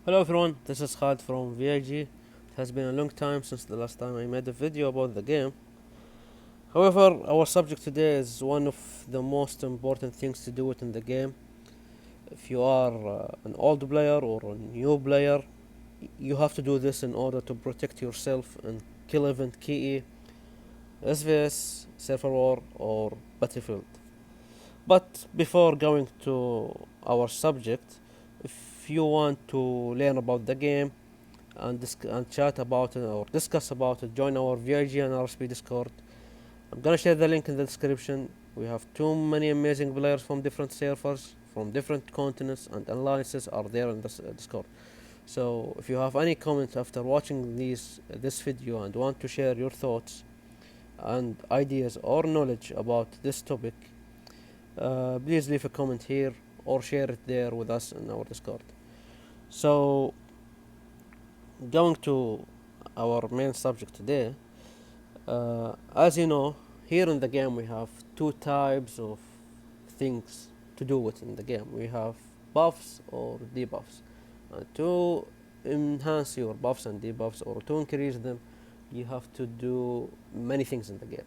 Hello everyone, this is Khalid from VIG. It has been a long time since the last time I made a video about the game. However, our subject today is one of the most important things to do it in the game. If you are an old player or a new player, you have to do this in order to protect yourself in kill event KE, SVS, Server War or Battlefield. But before going to our subject, if you want to learn about the game and chat about it or discuss about it, join our VIG and RSP Discord. I'm gonna share the link in the description. We have too many amazing players from different servers, from different continents, and alliances are there in this Discord. So if you have any comments after watching this video and want to share your thoughts and ideas or knowledge about this topic, please leave a comment here or share it there with us in our Discord. So going to our main subject today, as you know, here in the game we have two types of things to do with in the game. We have buffs or debuffs. To enhance your buffs and debuffs or to increase them, you have to do many things in the game.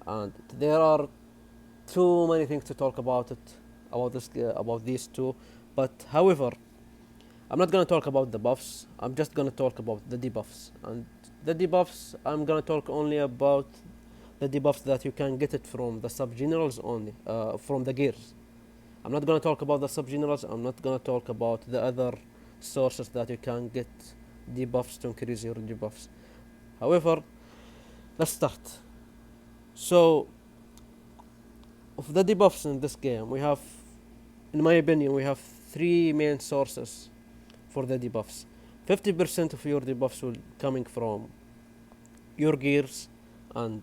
And there are too many things to talk about about these two. But however, I'm not gonna talk about the buffs. I'm just gonna talk about the debuffs. And the debuffs, I'm gonna talk only about the debuffs that you can get it from the sub-generals only, from the gears. I'm not gonna talk about the sub-generals. I'm not gonna talk about the other sources that you can get debuffs to increase your debuffs. However, let's start. So, of the debuffs in this game, we have, in my opinion, we have three main sources for the debuffs. 50% of your debuffs will coming from your gears, and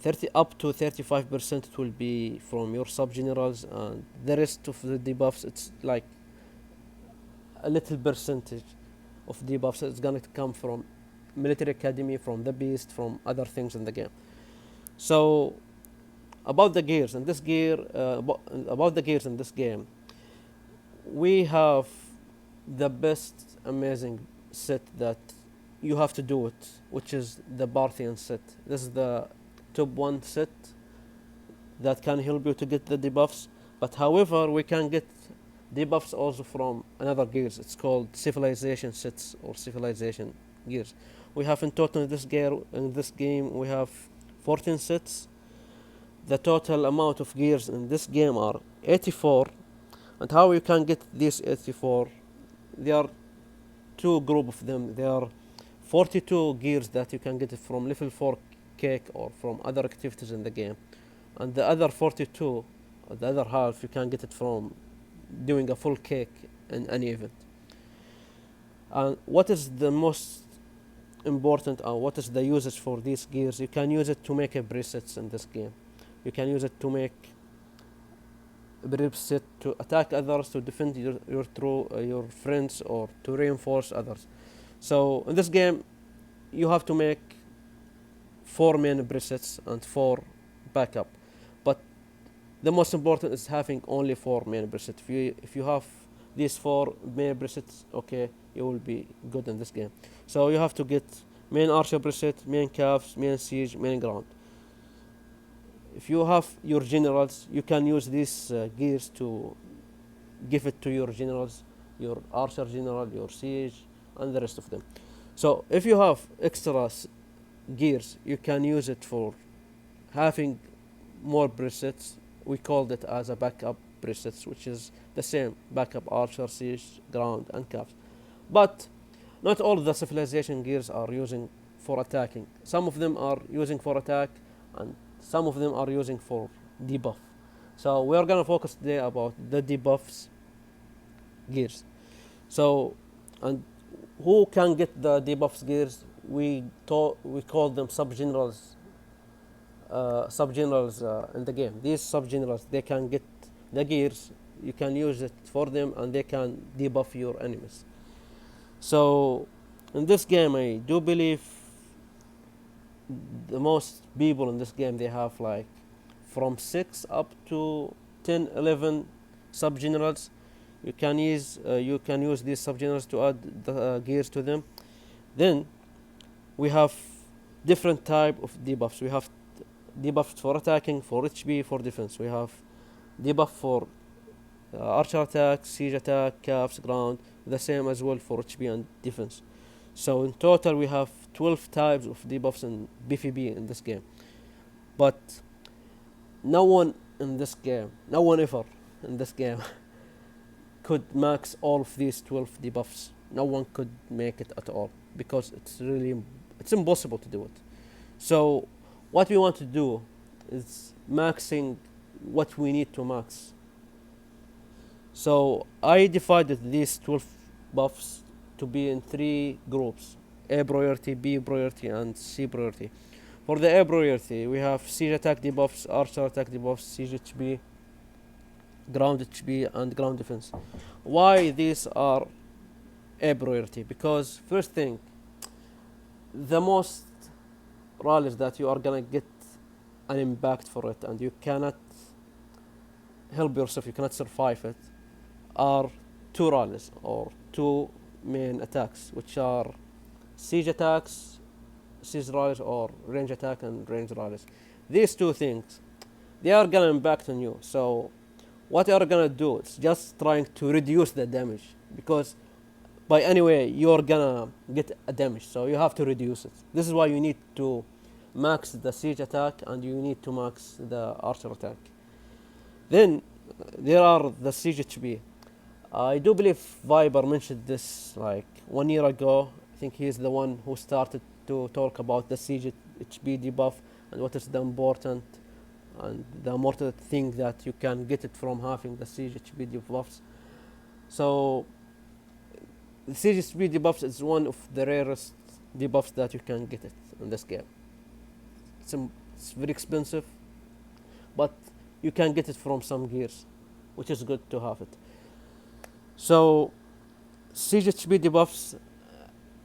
30 up to 35% it will be from your sub generals, and the rest of the debuffs it's like a little percentage of debuffs is gonna come from military academy, from the beast, from other things in the game. So about the gears in this about the gears in this game, we have the best amazing set that you have to do it, which is the Parthian set. This is the top one set that can help you to get the debuffs. But however, we can get debuffs also from another gears. It's called civilization sets or civilization gears. We have in total in this game we have 14 sets. The total amount of gears in this game are 84. And how you can get these 84? There are two group of them. There are 42 gears that you can get it from level 4 cake or from other activities in the game, and the other 42, the other half, you can get it from doing a full cake in any event. And what is the most important, or what is the usage for these gears? You can use it to make a presets in this game. You can use it to make preset to attack others, to defend your friends, or to reinforce others. So in this game, you have to make 4 main presets and 4 backup. But the most important is having only 4 main presets. If you have these 4 main presets, okay, you will be good in this game. So you have to get main archer preset, main calves, main siege, main ground. If you have your generals, you can use these gears to give it to your generals, your archer general, your siege, and the rest of them. So if you have extra gears, you can use it for having more presets. We called it as a backup presets, which is the same backup archer, siege, ground, and caps. But not all the civilization gears are using for attacking. Some of them are using for attack, and some of them are using for debuff. So we are gonna focus today about the debuffs gears. So, and who can get the debuffs gears? We call them sub-generals in the game. These sub-generals, they can get the gears, you can use it for them, and they can debuff your enemies. So in this game, I do believe the most people in this game, they have like from 6 up to 10, 11 sub-generals. You can use these subgenres to add the gears to them. Then we have different type of debuffs. We have debuffs for attacking, for HP, for defense. We have debuff for archer attack, siege attack, caps, ground. The same as well for HP and defense. So in total we have 12 types of debuffs in BFB in this game. But no one ever in this game could max all of these 12 debuffs. No one could make it at all because it's impossible to do it. So what we want to do is maxing what we need to max. So I divided these 12 buffs to be in 3 groups: A priority, B priority, and C priority. For the A priority, we have siege attack debuffs, archer attack debuffs, siege HP, ground HP, and ground defense. Why these are A priority? Because first thing, the most rallies that you are gonna get an impact for it, and you cannot help yourself, you cannot survive it, are 2 rallies or 2 main attacks, which are siege attacks, siege rallies, or range attack and range rallies. These 2 things, they are gonna impact on you. So what you are gonna do is just trying to reduce the damage, because by anyway you're gonna get a damage, so you have to reduce it. This is why you need to max the siege attack and you need to max the archer attack. Then there are the siege HP. I do believe Viber mentioned this like 1 year ago. I think he is the one who started to talk about the siege HP debuff and what is the important and the important thing that you can get it from having the siege HP debuffs. So the siege HP debuffs is one of the rarest debuffs that you can get it in this game. It's very expensive, but you can get it from some gears, which is good to have it. So siege HP debuffs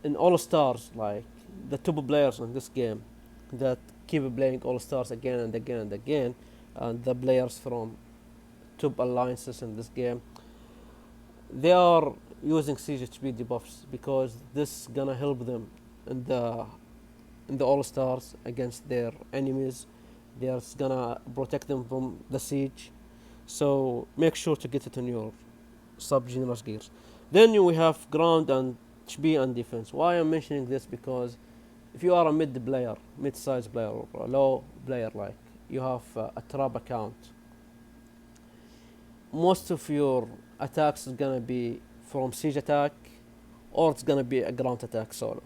in all stars, like the top players in this game that keep playing all stars again and again and again, and the players from top alliances in this game, they are using siege HP debuffs because this is gonna help them in the all stars against their enemies. They're gonna protect them from the siege. So make sure to get it in your sub-generous gears. Then we have ground and HP and defense. Why I'm mentioning this? Because if you are a mid-sized player or a low player, like you have a trap account, most of your attacks is gonna be from siege attack, or it's gonna be a ground attack solo,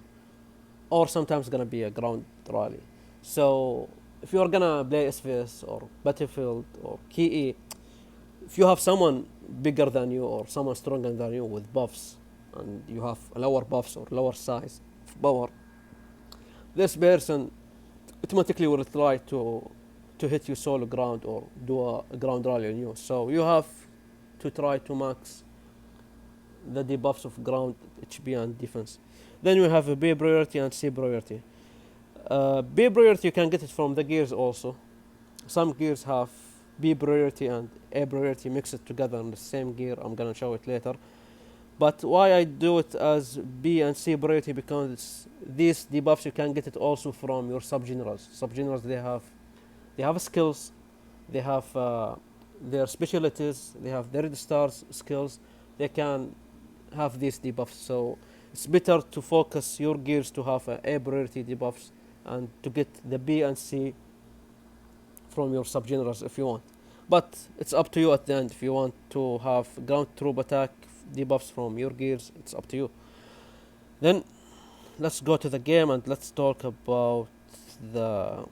or sometimes gonna be a ground rally. So if you're gonna play SVS or Battlefield or KE, if you have someone bigger than you or someone stronger than you with buffs, and you have lower buffs or lower size of power, this person automatically will try to hit you solo ground or do a ground rally on you. So you have to try to max the debuffs of ground, HP, and defense. Then we have a B priority and C priority. B priority you can get it from the gears also. Some gears have B priority and A priority mixed together in the same gear. I'm gonna show it later. But why I do it as B and C priority? Because these debuffs you can get it also from your subgenerals. Subgenerals they have skills, they have their specialties, they have their red stars skills. They can have these debuffs. So it's better to focus your gears to have A priority debuffs and to get the B and C from your subgenerals if you want. But it's up to you at the end. If you want to have ground troop attack debuffs from your gears, it's up to you. Then let's go to the game and let's talk about the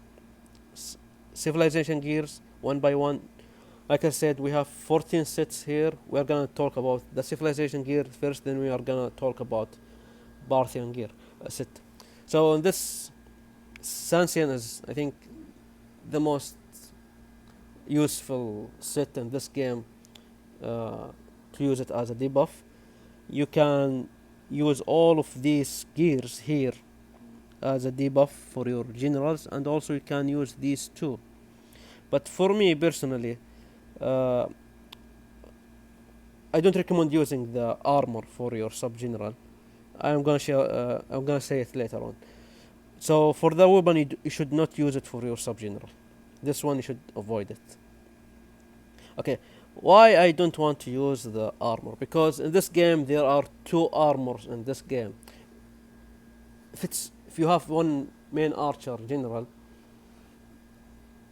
civilization gears one by one. Like I said, we have 14 sets here. We're gonna talk about the civilization gear first, then we are gonna talk about Parthian gear set. So in this, Sancian is, I think, the most useful set in this game to use it as a debuff. You can use all of these gears here as a debuff for your generals, and also you can use these too. But for me personally, I don't recommend using the armor for your sub general. I'm gonna say it later on. So for the weapon, you should not use it for your sub general. This one you should avoid it. Okay, why I don't want to use the armor? Because in this game there are two armors in this game. If you have one main archer general,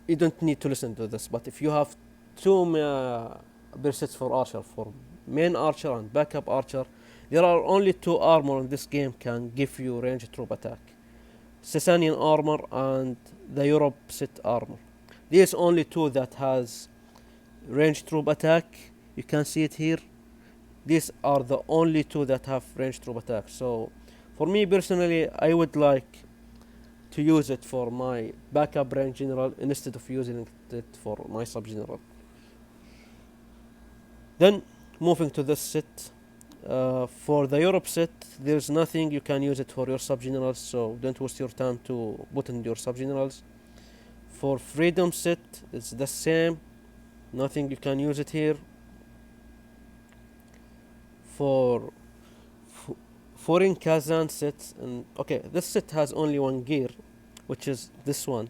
you don't need to listen to this. But if you have two presets for archer, for main archer and backup archer, there are only two armor in this game can give you ranged troop attack. Sasanian armor and the Europe set armor. These only two that has ranged troop attack. You can see it here. These are the only two that have ranged troop attack. So for me personally, I would like to use it for my backup range general instead of using it for my sub general. Then moving to this set, for the Europe set, there's nothing you can use it for your sub generals, so don't waste your time to put in your sub generals. For freedom set, it's the same, nothing you can use it here. For foreign Kazan set, and okay, this set has only one gear, which is this one.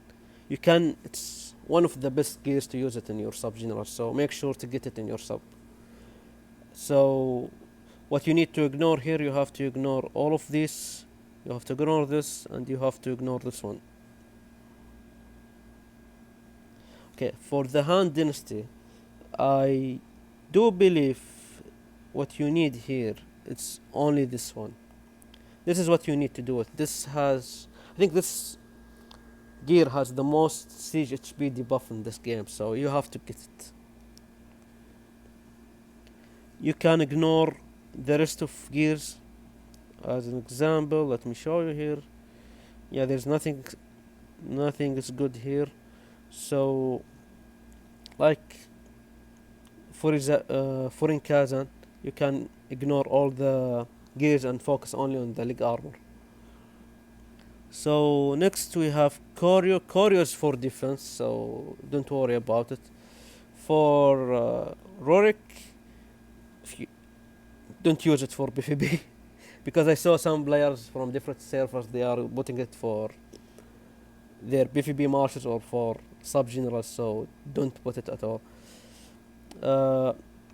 It's one of the best gears to use it in your sub general, so make sure to get it in your sub. So what you need to ignore here, you have to ignore all of this, you have to ignore this, and you have to ignore this one. Okay, for the Han Dynasty, I do believe what you need here, it's only this one. This is what you need to do it. I think this gear has the most siege HP debuff in this game, so you have to get it. You can ignore the rest of gears. As an example, let me show you here. Yeah, there's nothing is good here. So like for in Kazan, you can ignore all the gears and focus only on the leg armor. So next we have Choreo. Choreo is for defense, so don't worry about it. For Rorik, don't use it for PvP because I saw some players from different servers, they are putting it for their PvP marches or for sub generals, so don't put it at all.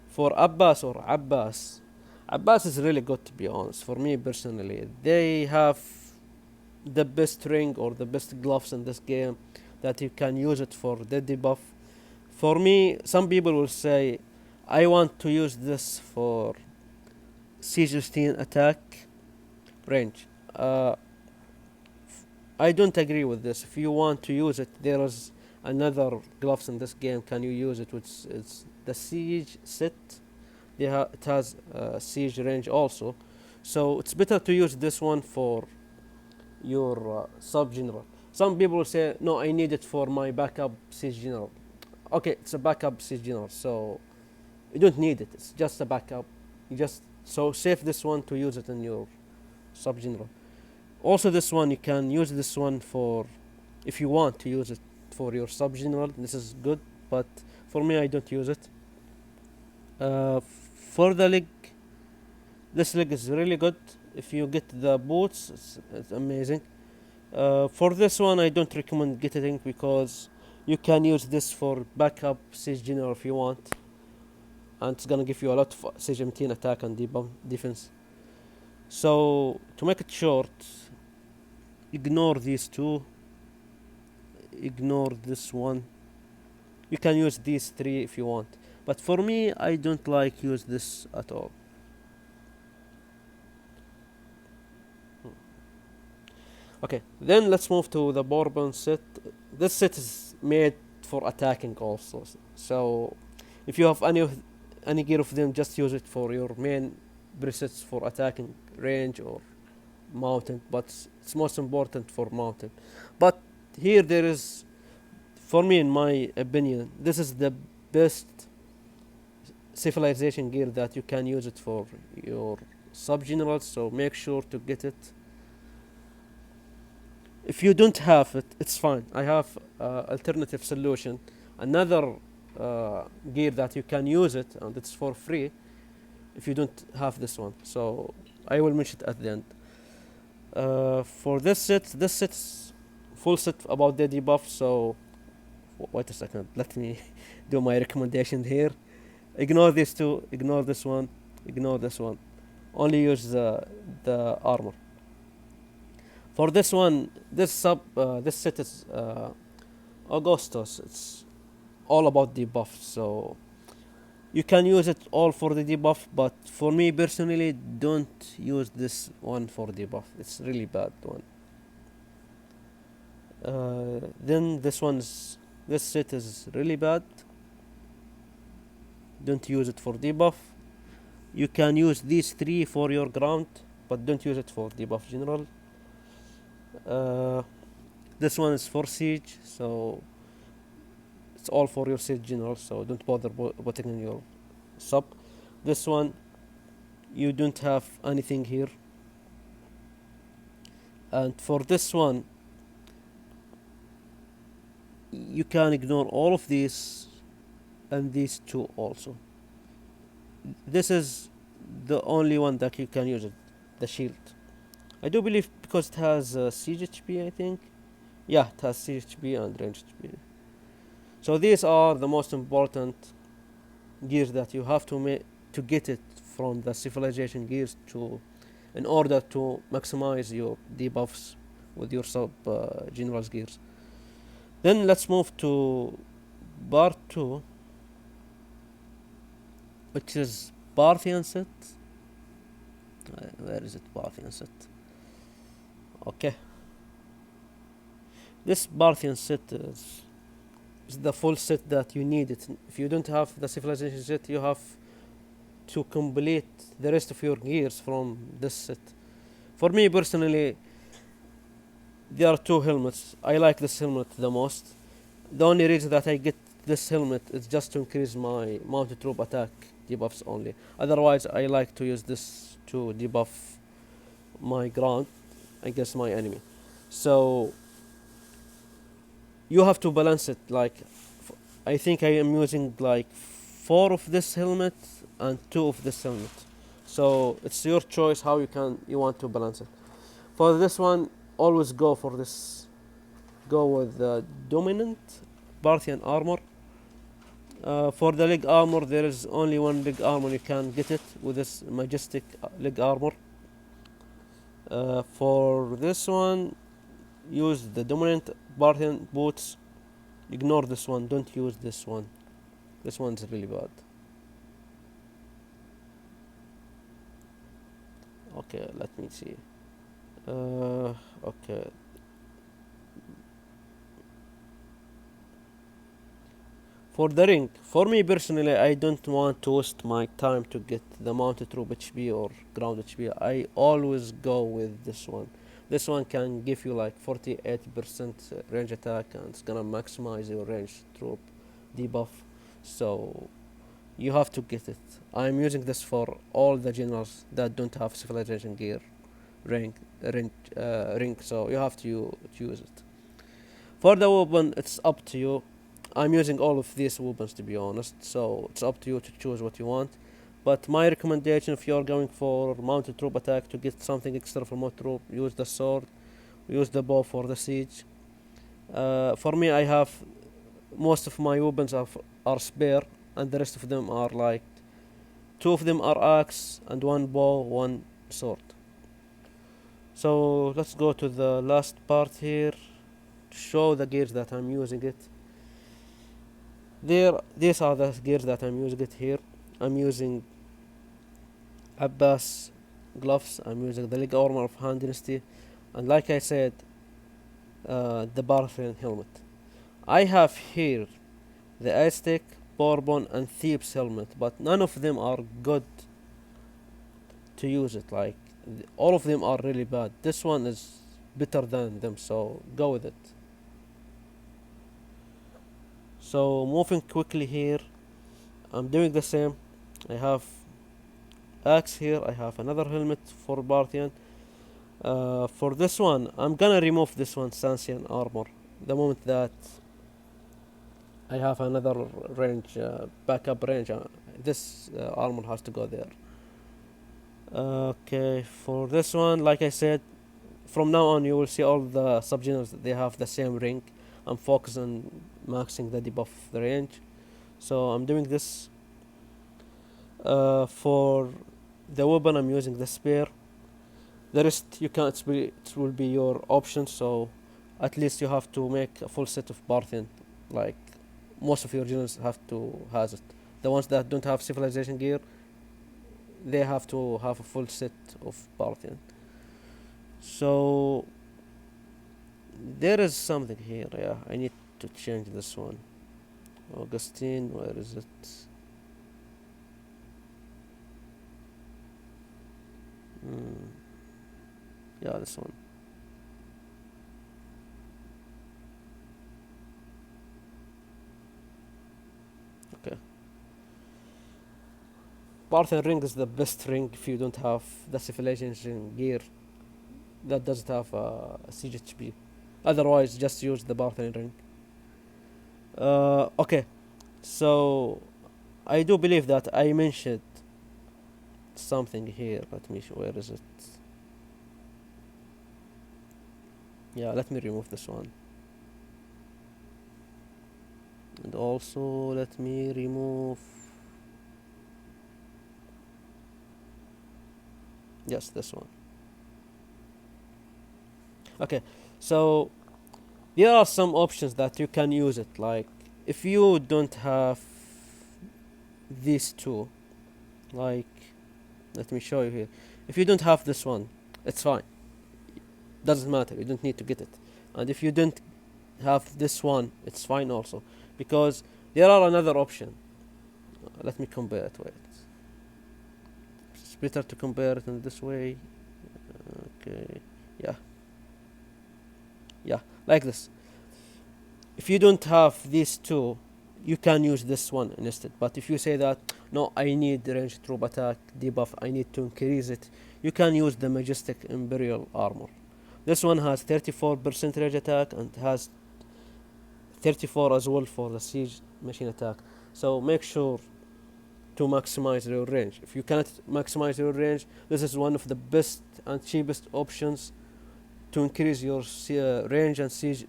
For Abbas or Abbas, Abbas is really good, to be honest. For me personally, they have the best ring or the best gloves in this game that you can use it for the debuff. For me, some people will say I want to use this for siege 16 attack range. I don't agree with this. If you want to use it, there is another gloves in this game. Can you use it? Which is the siege set. It has siege range also, so it's better to use this one for your sub general. Some people say no, I need it for my backup siege general. Okay, it's a backup siege general, so you don't need it. It's just a backup. So save this one to use it in your sub general. Also, this one you can use this one for if you want to use it for your sub general. This is good, but for me I don't use it. For the leg, this leg is really good. If you get the boots, it's amazing. For this one, I don't recommend getting because you can use this for backup siege general if you want, and it's gonna give you a lot of siege 17 attack and defense. So to make it short, ignore these two, ignore this one. You can use these three if you want, but for me I don't like use this at all. Okay, then let's move to the Bourbon set. This set is made for attacking also, so if you have any gear of them, just use it for your main presets for attacking range or mountain, but it's most important for mountain. But here there is, for me in my opinion, this is the best civilization gear that you can use it for your sub generals, so make sure to get it. If you don't have it, it's fine. I have alternative solution, another gear that you can use it, and it's for free. if you don't have this one. So I will mention it at the end. For this set's full set about the debuff. So wait a second, let me do my recommendation here. Ignore these two, ignore this one, ignore this one. Only use the armor. For this one, this set is Augustus. It's all about debuff, so you can use it all for the debuff. But for me personally, don't use this one for debuff. It's really bad one. Then this set is really bad. Don't use it for debuff. You can use these three for your ground, but don't use it for debuff general. This one is for siege, so it's all for your siege general, so don't bother putting in your sub. This one, you don't have anything here. And for this one, you can ignore all of these and these two also. This is the only one that you can use it, the shield. I do believe because it has siege HP, I think. Yeah, it has siege HP and range HP. So these are the most important gears that you have to get it from the civilization gears to, in order to maximize your debuffs with your sub generals gears. Then let's move to part 2, which is Parthian set. Where is it? Parthian set. Okay. This Parthian set is the full set that you need it. If you don't have the civilization set, you have to complete the rest of your gears from this set. For me personally, there are two helmets. I like this helmet the most. The only reason that I get this helmet is just to increase my mounted troop attack debuffs only. Otherwise, I like to use this to debuff my ground against my enemy. So you have to balance it. Like, I think I am using like 4 of this helmet and 2 of this helmet. So it's your choice how you want to balance it. For this one, always go for this. Go with the dominant Parthian armor. For the leg armor, there is only one leg armor you can get it with this majestic leg armor. For this one, use the dominant Parthian boots. Ignore this one. Don't use this one. This one's really bad. Okay, let me see. Okay. For the ring, for me personally, I don't want to waste my time to get the mounted troop HP or ground HP. I always go with this one. This one can give you like 48% range attack, and it's gonna maximize your range troop debuff. So you have to get it. I'm using this for all the generals that don't have civilization gear ring, so you have to use it. For the weapon, it's up to you. I'm using all of these weapons, to be honest, so it's up to you to choose what you want. But my recommendation, if you're going for mounted troop attack to get something extra from mounted troop, use the sword, use the bow for the siege. For me, I have most of my weapons are spare, and the rest of them are like 2 of them are axe and 1 bow, 1 sword. So let's go to the last part here to show the gears that I'm using it. These are the gears that I'm using it here. I'm using Abbas gloves. I'm using the leg armor of Han Dynasty, and like I said, the Parthian helmet. I have here the Aztec, Bourbon, and Thebes helmet, but none of them are good to use it. Like, all of them are really bad. This one is better than them, so go with it. So moving quickly here, I'm doing the same. I have axe here. I have another helmet for Parthian. For this one, I'm gonna remove this one Sancian armor the moment that I have another range, backup range. This armor has to go there. Okay, for this one, like I said, from now on you will see all the subgenres that they have the same ring. I'm focused on maxing the debuff of the range, so I'm doing this. For the weapon, I'm using the spear. The rest you can't it will be your option. So at least you have to make a full set of Parthian. Like most of your generals have to has it. The ones that don't have civilization gear, they have to have a full set of Parthian. So there is something here. Yeah, I need to change this one. Augustine, where is it? Mm, yeah, this one. Okay. Parthian ring is the best ring if you don't have the civilization gear that doesn't have siege HP. Otherwise, just use the Parthian ring. Okay, so I do believe that I mentioned something here. Let me show. Where is it? Yeah, let me remove this one. And also let me remove. Yes, this one. Okay, so there are some options that you can use it. Like if you don't have these two, like let me show you here. If you don't have this one, it's fine. Doesn't matter. You don't need to get it. And if you don't have this one, it's fine also, because there are another option. Let me compare it. Wait, it's better to compare it in this way. Okay, yeah, yeah, like this. If you don't have these two, you can use this one instead. But if you say that no, I need range troop attack debuff, I need to increase it, you can use the majestic imperial armor. This one has 34% range attack and has 34 as well for the siege machine attack. So make sure to maximize your range. If you cannot maximize your range, this is one of the best and cheapest options to increase your range and siege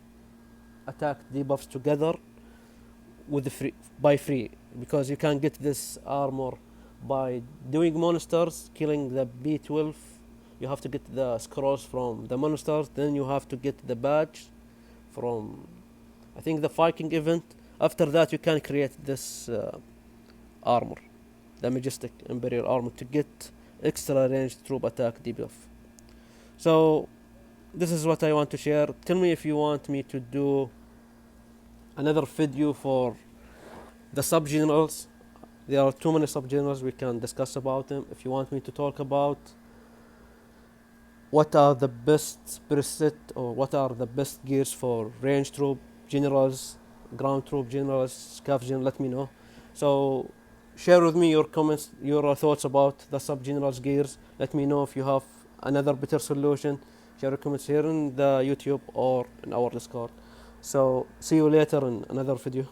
attack debuffs together with the free, because you can get this armor by doing monsters, killing the B12. You have to get the scrolls from the monsters, then you have to get the badge from I think the Viking event. After that you can create this armor, the majestic imperial armor, to get extra range troop attack debuff. So this is what I want to share. Tell me if you want me to do another video for the subgenerals. There are too many subgenerals, we can discuss about them. If you want me to talk about what are the best preset or what are the best gears for range troop generals, ground troop generals, scav general, let me know. So share with me your comments, your thoughts about the subgenerals gears. Let me know if you have another better solution. Share your comments here in the YouTube or in our Discord. So see you later in another video.